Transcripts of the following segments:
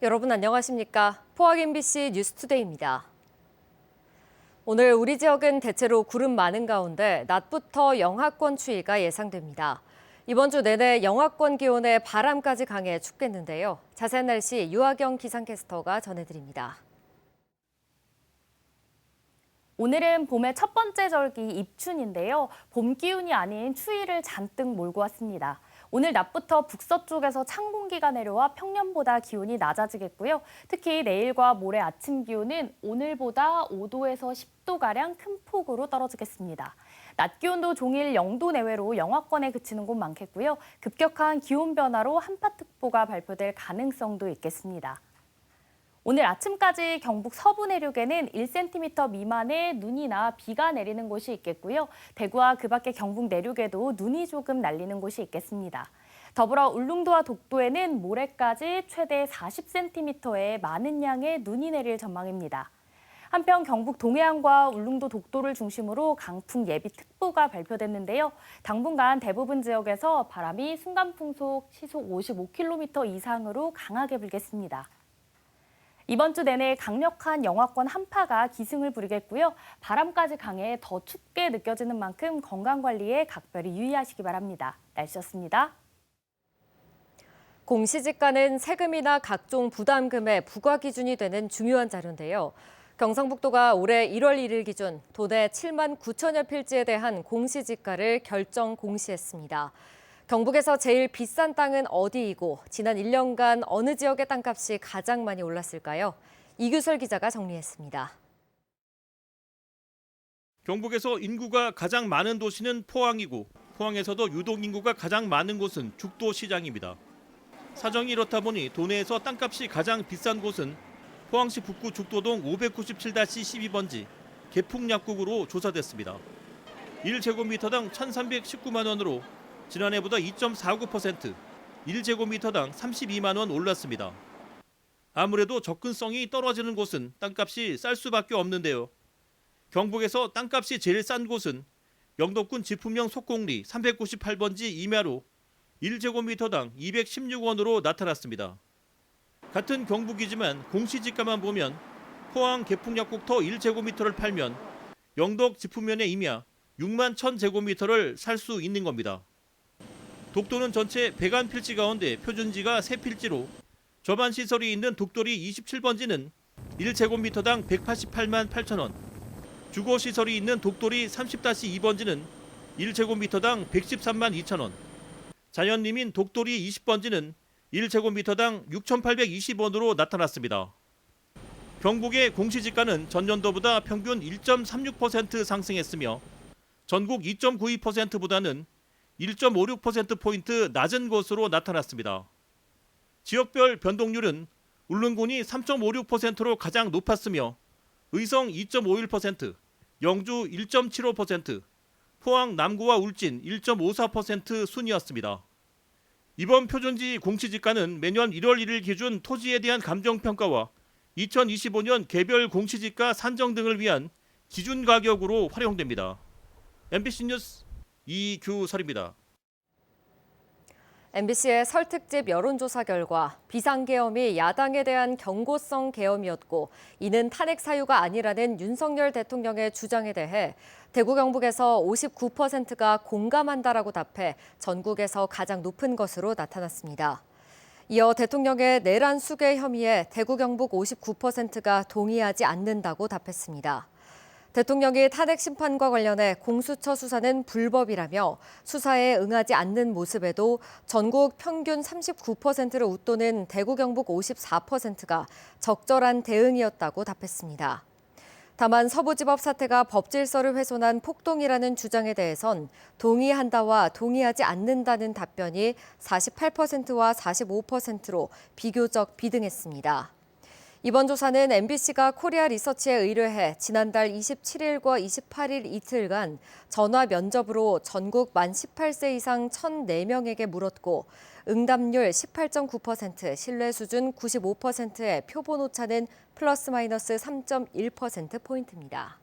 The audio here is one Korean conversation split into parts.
여러분 안녕하십니까? 포항 MBC 뉴스투데이입니다. 오늘 우리 지역은 대체로 구름 많은 가운데 낮부터 영하권 추위가 예상됩니다. 이번 주 내내 영하권 기온에 바람까지 강해 춥겠는데요. 자세한 날씨 유아경 기상캐스터가 전해드립니다. 오늘은 봄의 첫 번째 절기 입춘인데요. 봄 기운이 아닌 추위를 잔뜩 몰고 왔습니다. 오늘 낮부터 북서쪽에서 찬 공기가 내려와 평년보다 기온이 낮아지겠고요. 특히 내일과 모레 아침 기온은 오늘보다 5도에서 10도가량 큰 폭으로 떨어지겠습니다. 낮 기온도 종일 0도 내외로 영하권에 그치는 곳 많겠고요. 급격한 기온 변화로 한파특보가 발표될 가능성도 있겠습니다. 오늘 아침까지 경북 서부 내륙에는 1cm 미만의 눈이나 비가 내리는 곳이 있겠고요. 대구와 그 밖의 경북 내륙에도 눈이 조금 날리는 곳이 있겠습니다. 더불어 울릉도와 독도에는 모레까지 최대 40cm의 많은 양의 눈이 내릴 전망입니다. 한편 경북 동해안과 울릉도 독도를 중심으로 강풍 예비특보가 발표됐는데요. 당분간 대부분 지역에서 바람이 순간풍속 시속 55km 이상으로 강하게 불겠습니다. 이번 주 내내 강력한 영하권 한파가 기승을 부리겠고요. 바람까지 강해 더 춥게 느껴지는 만큼 건강관리에 각별히 유의하시기 바랍니다. 날씨였습니다. 공시지가는 세금이나 각종 부담금의 부과 기준이 되는 중요한 자료인데요. 경상북도가 올해 1월 1일 기준 도내 7만 9천여 필지에 대한 공시지가를 결정 공시했습니다. 경북에서 제일 비싼 땅은 어디이고 지난 1년간 어느 지역의 땅값이 가장 많이 올랐을까요? 이규설 기자가 정리했습니다. 경북에서 인구가 가장 많은 도시는 포항이고 포항에서도 유독 인구가 가장 많은 곳은 죽도시장입니다. 사정이 이렇다 보니 도내에서 땅값이 가장 비싼 곳은 포항시 북구 죽도동 597-12번지 개풍약국으로 조사됐습니다. 1제곱미터당 1,319만 원으로 지난해보다 2.49%, 1제곱미터당 32만 원 올랐습니다. 아무래도 접근성이 떨어지는 곳은 땅값이 쌀 수밖에 없는데요. 경북에서 땅값이 제일 싼 곳은 영덕군 지품형 속공리 398번지 임야로 1제곱미터당 216원으로 나타났습니다. 같은 경북이지만 공시지가만 보면 포항 개풍약국터 1제곱미터를 팔면 영덕 지품면의 임야 6만 1,000제곱미터를 살 수 있는 겁니다. 독도는 전체 101필지 가운데 표준지가 3필지로 저반 시설이 있는 독도리 27번지는 1제곱미터당 188만 8천 원, 주거 시설이 있는 독도리 30-2번지는 1제곱미터당 113만 2천 원, 자연림인 독도리 20번지는 1제곱미터당 6,820원으로 나타났습니다. 경북의 공시지가는 전년도보다 평균 1.36% 상승했으며 전국 2.92%보다는 1.56%포인트 낮은 것으로 나타났습니다. 지역별 변동률은 울릉군이 3.56%로 가장 높았으며 의성 2.51%, 영주 1.75%, 포항 남구와 울진 1.54% 순이었습니다. 이번 표준지 공시지가는 매년 1월 1일 기준 토지에 대한 감정평가와 2025년 개별 공시지가 산정 등을 위한 기준 가격으로 활용됩니다. MBC 뉴스 이규설입니다. MBC의 설 특집 여론조사 결과 비상계엄이 야당에 대한 경고성 계엄이었고 이는 탄핵 사유가 아니라는 윤석열 대통령의 주장에 대해 대구 경북에서 59%가 공감한다라고 답해 전국에서 가장 높은 것으로 나타났습니다. 이어 대통령의 내란 수괴 혐의에 대구 경북 59%가 동의하지 않는다고 답했습니다. 대통령이 탄핵 심판과 관련해 공수처 수사는 불법이라며 수사에 응하지 않는 모습에도 전국 평균 39%를 웃도는 대구 경북 54%가 적절한 대응이었다고 답했습니다. 다만 서부지법 사태가 법질서를 훼손한 폭동이라는 주장에 대해선 동의한다와 동의하지 않는다는 답변이 48%와 45%로 비교적 비등했습니다. 이번 조사는 MBC가 코리아 리서치에 의뢰해 지난달 27일과 28일 이틀간 전화 면접으로 전국 만 18세 이상 1,004명에게 물었고 응답률 18.9%, 신뢰 수준 95%의 표본 오차는 플러스 마이너스 3.1%포인트입니다.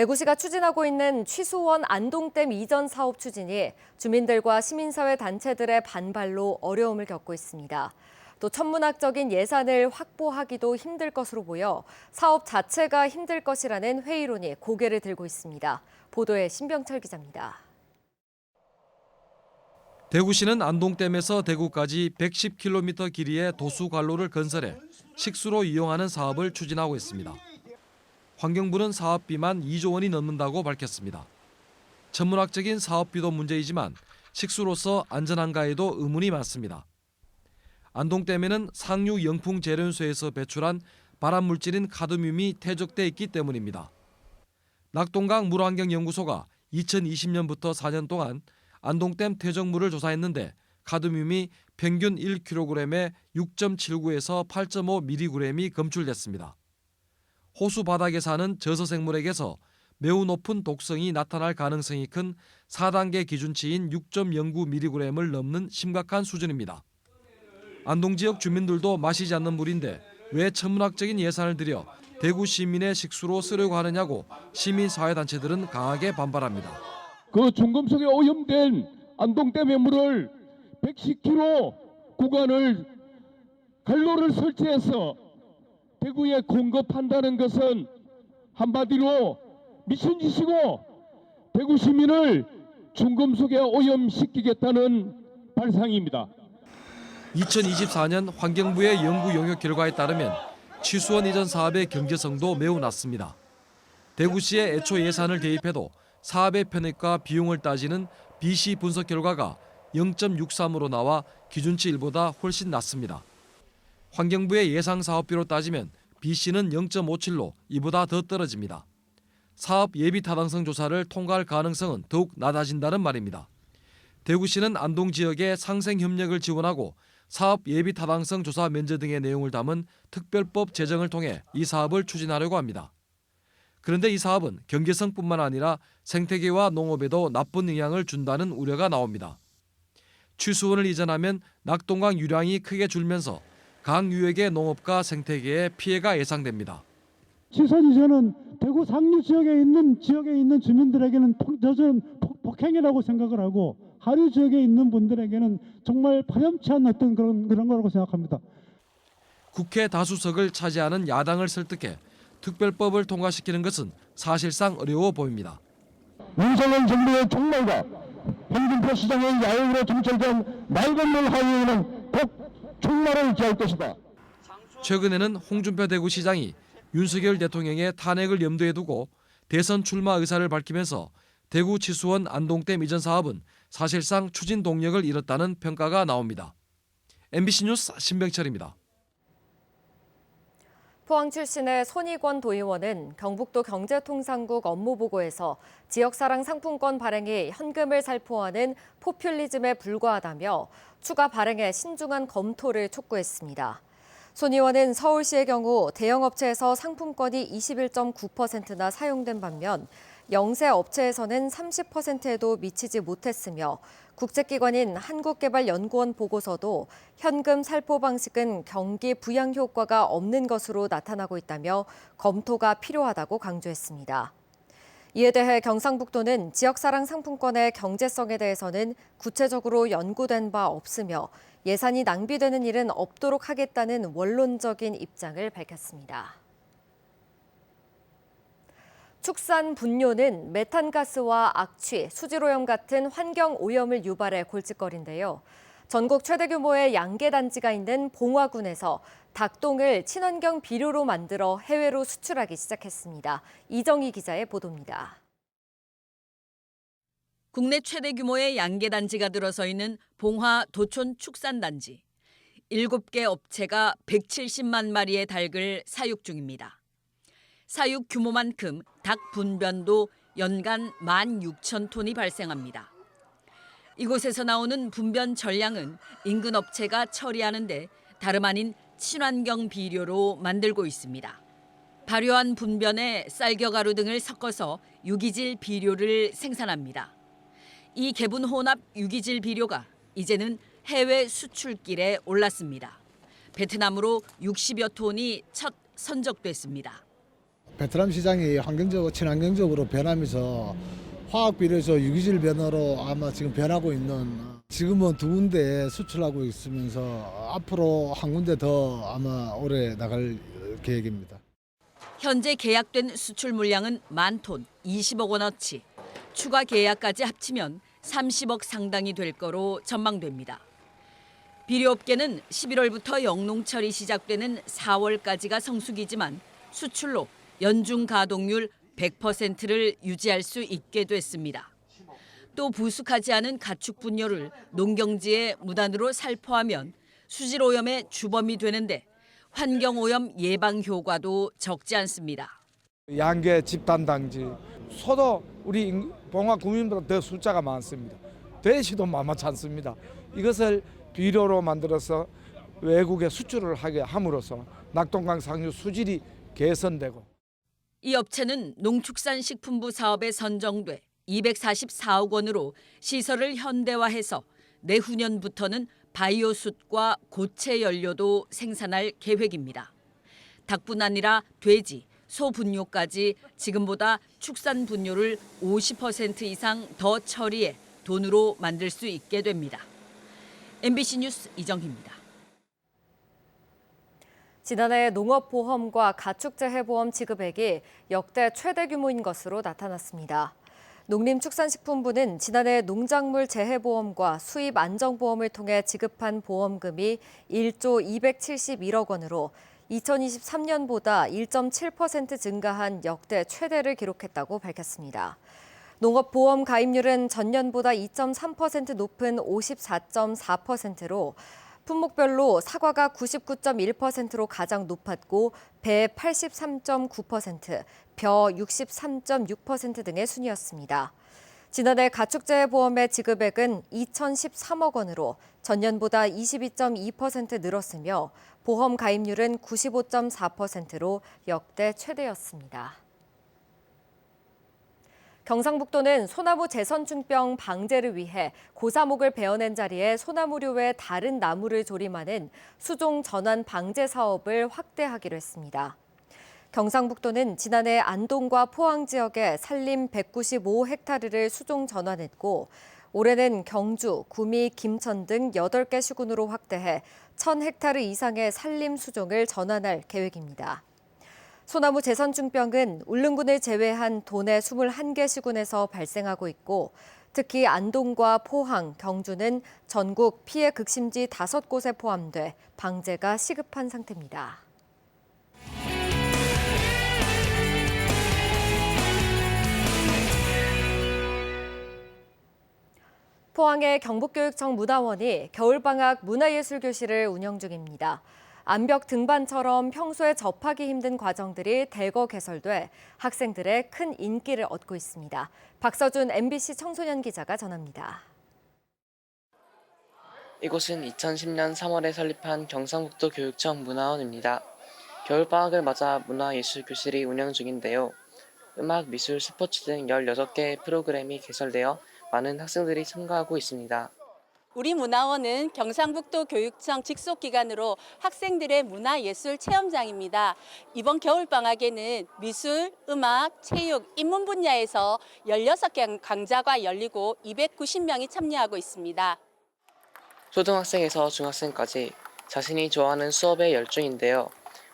대구시가 추진하고 있는 취수원 안동댐 이전 사업 추진이 주민들과 시민사회 단체들의 반발로 어려움을 겪고 있습니다. 또 천문학적인 예산을 확보하기도 힘들 것으로 보여 사업 자체가 힘들 것이라는 회의론이 고개를 들고 있습니다. 보도에 신병철 기자입니다. 대구시는 안동댐에서 대구까지 110km 길이의 도수관로를 건설해 식수로 이용하는 사업을 추진하고 있습니다. 환경부는 사업비만 2조 원이 넘는다고 밝혔습니다. 천문학적인 사업비도 문제이지만 식수로서 안전한가에도 의문이 많습니다. 안동댐에는 상류 영풍 재련소에서 배출한 발암물질인 카드뮴이 퇴적돼 있기 때문입니다. 낙동강 물환경연구소가 2020년부터 4년 동안 안동댐 퇴적물을 조사했는데 카드뮴이 평균 1kg에 6.79에서 8.5mg이 검출됐습니다. 호수 바닥에 사는 저서생물에게서 매우 높은 독성이 나타날 가능성이 큰 4단계 기준치인 6.09mg을 넘는 심각한 수준입니다. 안동 지역 주민들도 마시지 않는 물인데 왜 천문학적인 예산을 들여 대구 시민의 식수로 쓰려고 하느냐고 시민사회단체들은 강하게 반발합니다. 그 중금속에 오염된 안동댐의 물을 110km 구간을 관로를 설치해서 대구에 공급한다는 것은 한마디로 미친 짓이고 대구 시민을 중금속에 오염시키겠다는 발상입니다. 2024년 환경부의 연구 용역 결과에 따르면 취수원 이전 사업의 경제성도 매우 낮습니다. 대구시의 애초 예산을 대입해도 사업의 편익과 비용을 따지는 BC 분석 결과가 0.63으로 나와 기준치 1보다 훨씬 낮습니다. 환경부의 예상 사업비로 따지면 BC는 0.57로 이보다 더 떨어집니다. 사업 예비 타당성 조사를 통과할 가능성은 더욱 낮아진다는 말입니다. 대구시는 안동 지역에 상생 협력을 지원하고 사업 예비 타당성 조사 면제 등의 내용을 담은 특별법 제정을 통해 이 사업을 추진하려고 합니다. 그런데 이 사업은 경제성뿐만 아니라 생태계와 농업에도 나쁜 영향을 준다는 우려가 나옵니다. 취수원을 이전하면 낙동강 유량이 크게 줄면서 강 유역의 농업과 생태계에 피해가 예상됩니다. 취수원 이전은 대구 상류 지역에 있는 주민들에게는 젖은 폭행이라고 생각을 하고 하류 지역에 있는 분들에게는 정말 파렴치 않은 어떤 그런 거라고 생각합니다. 국회 다수석을 차지하는 야당을 설득해 특별법을 통과시키는 것은 사실상 어려워 보입니다. 윤석열 정부의 종말과 홍준표 시장의 야영으로 점철된 낡은 하위에는 꼭 종말을 기할 것이다. 최근에는 홍준표 대구시장이 윤석열 대통령의 탄핵을 염두에 두고 대선 출마 의사를 밝히면서 대구 취수원 안동댐 이전 사업은 사실상 추진 동력을 잃었다는 평가가 나옵니다. MBC 뉴스 신병철입니다. 포항 출신의 손익원 도의원은 경북도 경제통상국 업무보고에서 지역사랑 상품권 발행이 현금을 살포하는 포퓰리즘에 불과하다며 추가 발행에 신중한 검토를 촉구했습니다. 손 의원은 서울시의 경우 대형업체에서 상품권이 21.9%나 사용된 반면 영세 업체에서는 30%에도 미치지 못했으며 국제기관인 한국개발연구원 보고서도 현금 살포 방식은 경기 부양 효과가 없는 것으로 나타나고 있다며 검토가 필요하다고 강조했습니다. 이에 대해 경상북도는 지역사랑 상품권의 경제성에 대해서는 구체적으로 연구된 바 없으며 예산이 낭비되는 일은 없도록 하겠다는 원론적인 입장을 밝혔습니다. 축산 분뇨는 메탄가스와 악취, 수질오염 같은 환경오염을 유발해 골칫거리인데요. 전국 최대 규모의 양계단지가 있는 봉화군에서 닭똥을 친환경 비료로 만들어 해외로 수출하기 시작했습니다. 이정희 기자의 보도입니다. 국내 최대 규모의 양계단지가 들어서 있는 봉화 도촌 축산단지. 7개 업체가 170만 마리의 닭을 사육 중입니다. 사육 규모만큼 닭 분변도 연간 16,000톤이 발생합니다. 이곳에서 나오는 분변 전량은 인근 업체가 처리하는데 다름 아닌 친환경 비료로 만들고 있습니다. 발효한 분변에 쌀겨가루 등을 섞어서 유기질 비료를 생산합니다. 이 개분 혼합 유기질 비료가 이제는 해외 수출길에 올랐습니다. 베트남으로 60여 톤이 첫 선적됐습니다. 베트남 시장이 환경적으로 친환경적으로 변하면서 화학 비료에서 유기질 변화로 아마 지금 변하고 있는, 지금은 2군데 수출하고 있으면서 앞으로 한 군데 더 아마 올해 나갈 계획입니다. 현재 계약된 수출 물량은 10,000톤, 20억 원어치. 추가 계약까지 합치면 30억 상당이 될 거로 전망됩니다. 비료업계는 11월부터 영농철이 시작되는 4월까지가 성수기지만 수출로 연중 가동률 100%를 유지할 수 있게 됐습니다. 또 부숙하지 않은 가축 분뇨를 농경지에 무단으로 살포하면 수질 오염의 주범이 되는데 환경 오염 예방 효과도 적지 않습니다. 양계 집단 당지, 소도 우리 봉화 구민보다 더 숫자가 많습니다. 돼지도 만만치 않습니다. 이것을 비료로 만들어서 외국에 수출을 하게 함으로써 낙동강 상류 수질이 개선되고, 이 업체는 농축산식품부 사업에 선정돼 244억 원으로 시설을 현대화해서 내후년부터는 바이오숯과 고체 연료도 생산할 계획입니다. 닭뿐 아니라 돼지, 소 분뇨까지 지금보다 축산 분뇨를 50% 이상 더 처리해 돈으로 만들 수 있게 됩니다. MBC 뉴스 이정희입니다. 지난해 농업보험과 가축재해보험 지급액이 역대 최대 규모인 것으로 나타났습니다. 농림축산식품부는 지난해 농작물 재해보험과 수입 안정보험을 통해 지급한 보험금이 1조 271억 원으로 2023년보다 1.7% 증가한 역대 최대를 기록했다고 밝혔습니다. 농업보험 가입률은 전년보다 2.3% 높은 54.4%로 품목별로 사과가 99.1%로 가장 높았고 배 83.9%, 벼 63.6% 등의 순이었습니다. 지난해 가축재해보험의 지급액은 2,013억 원으로 전년보다 22.2% 늘었으며 보험 가입률은 95.4%로 역대 최대였습니다. 경상북도는 소나무 재선충병 방제를 위해 고사목을 베어낸 자리에 소나무류 외 다른 나무를 조림하는 수종 전환 방제 사업을 확대하기로 했습니다. 경상북도는 지난해 안동과 포항 지역에 산림 195헥타르를 수종 전환했고 올해는 경주, 구미, 김천 등 8개 시군으로 확대해 1,000헥타르 이상의 산림 수종을 전환할 계획입니다. 소나무 재선충병은 울릉군을 제외한 도내 21개 시군에서 발생하고 있고 특히 안동과 포항, 경주는 전국 피해 극심지 5곳에 포함돼 방제가 시급한 상태입니다. 포항의 경북교육청 문화원이 겨울방학 문화예술교실을 운영 중입니다. 암벽 등반처럼 평소에 접하기 힘든 과정들이 대거 개설돼 학생들의 큰 인기를 얻고 있습니다. 박서준 MBC 청소년 기자가 전합니다. 이곳은 2010년 3월에 설립한 경상북도 교육청 문화원입니다. 겨울방학을 맞아 문화예술교실이 운영 중인데요. 음악, 미술, 스포츠 등 16개의 프로그램이 개설되어 많은 학생들이 참가하고 있습니다. 우리 문화원은 경상북도 교육청 직속기관으로 학생들의 문화예술 체험장입니다. 이번 겨울방학에는 미술, 음악, 체육, 인문 분야에서 16개 강좌가 열리고 290명이 참여하고 있습니다. 초등학생에서 중학생까지 자신이 좋아하는 수업에 열중인데요.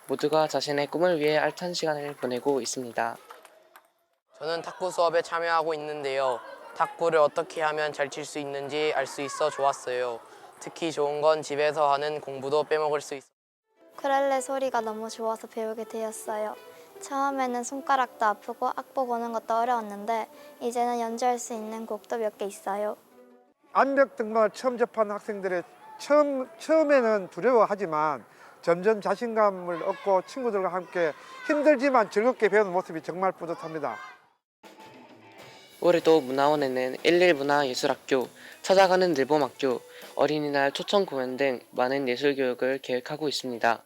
모두가 자신의 꿈을 위해 알찬 시간을 보내고 있습니다. 저는 탁구 수업에 참여하고 있는데요. 탁구를 어떻게 하면 잘 칠 수 있는지 알 수 있어 좋았어요. 특히 좋은 건 집에서 하는 공부도 빼먹을 수 있어요. 우쿨렐레 소리가 너무 좋아서 배우게 되었어요. 처음에는 손가락도 아프고 악보 보는 것도 어려웠는데 이제는 연주할 수 있는 곡도 몇 개 있어요. 암벽 등반을 처음 접한 학생들의 처음에는 두려워하지만 점점 자신감을 얻고 친구들과 함께 힘들지만 즐겁게 배우는 모습이 정말 뿌듯합니다. 올해도 문화원에는 11문화예술학교, 찾아가는 늘봄학교, 어린이날 초청 공연 등 많은 예술교육을 계획하고 있습니다.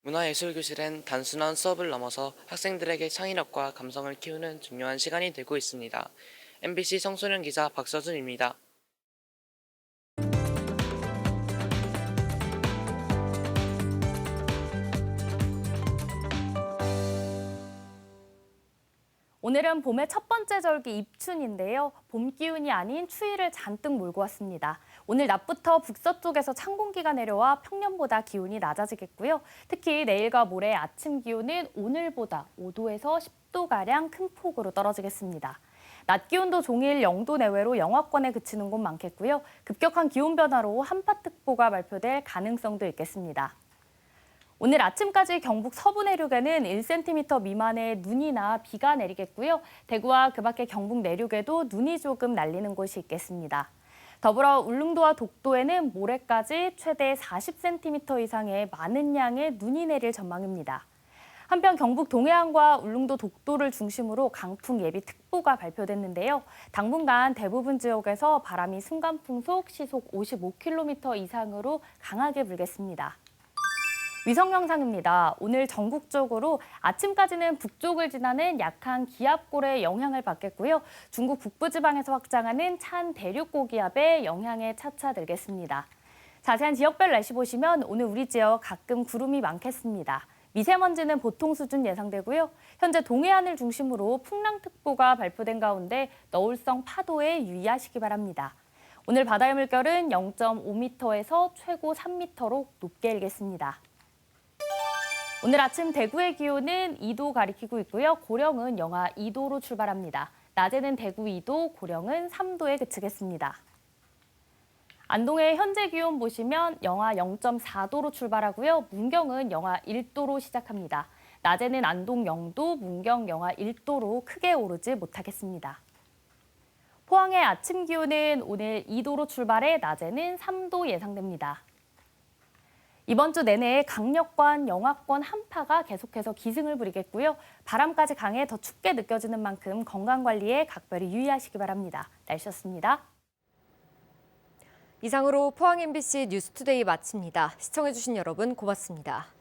문화예술교실은 단순한 수업을 넘어서 학생들에게 창의력과 감성을 키우는 중요한 시간이 되고 있습니다. MBC 청소년 기자 박서준입니다. 오늘은 봄의 첫 번째 절기 입춘인데요. 봄 기운이 아닌 추위를 잔뜩 몰고 왔습니다. 오늘 낮부터 북서쪽에서 찬 공기가 내려와 평년보다 기온이 낮아지겠고요. 특히 내일과 모레 아침 기온은 오늘보다 5도에서 10도가량 큰 폭으로 떨어지겠습니다. 낮 기온도 종일 0도 내외로 영하권에 그치는 곳 많겠고요. 급격한 기온 변화로 한파특보가 발표될 가능성도 있겠습니다. 오늘 아침까지 경북 서부 내륙에는 1cm 미만의 눈이나 비가 내리겠고요. 대구와 그 밖의 경북 내륙에도 눈이 조금 날리는 곳이 있겠습니다. 더불어 울릉도와 독도에는 모레까지 최대 40cm 이상의 많은 양의 눈이 내릴 전망입니다. 한편 경북 동해안과 울릉도 독도를 중심으로 강풍 예비특보가 발표됐는데요. 당분간 대부분 지역에서 바람이 순간풍속 시속 55km 이상으로 강하게 불겠습니다. 위성 영상입니다. 오늘 전국적으로 아침까지는 북쪽을 지나는 약한 기압골의 영향을 받겠고요. 중국 북부지방에서 확장하는 찬 대륙 고기압의 영향에 차차 들겠습니다. 자세한 지역별 날씨 보시면 오늘 우리 지역 가끔 구름이 많겠습니다. 미세먼지는 보통 수준 예상되고요. 현재 동해안을 중심으로 풍랑특보가 발표된 가운데 너울성 파도에 유의하시기 바랍니다. 오늘 바다의 물결은 0.5m에서 최고 3m로 높게 일겠습니다. 오늘 아침 대구의 기온은 2도 가리키고 있고요. 고령은 영하 2도로 출발합니다. 낮에는 대구 2도, 고령은 3도에 그치겠습니다. 안동의 현재 기온 보시면 영하 0.4도로 출발하고요. 문경은 영하 1도로 시작합니다. 낮에는 안동 0도, 문경 영하 1도로 크게 오르지 못하겠습니다. 포항의 아침 기온은 오늘 2도로 출발해 낮에는 3도 예상됩니다. 이번 주 내내 강력관, 영하권 한파가 계속해서 기승을 부리겠고요. 바람까지 강해 더 춥게 느껴지는 만큼 건강관리에 각별히 유의하시기 바랍니다. 날씨였습니다. 이상으로 포항 MBC 뉴스투데이 마칩니다. 시청해주신 여러분 고맙습니다.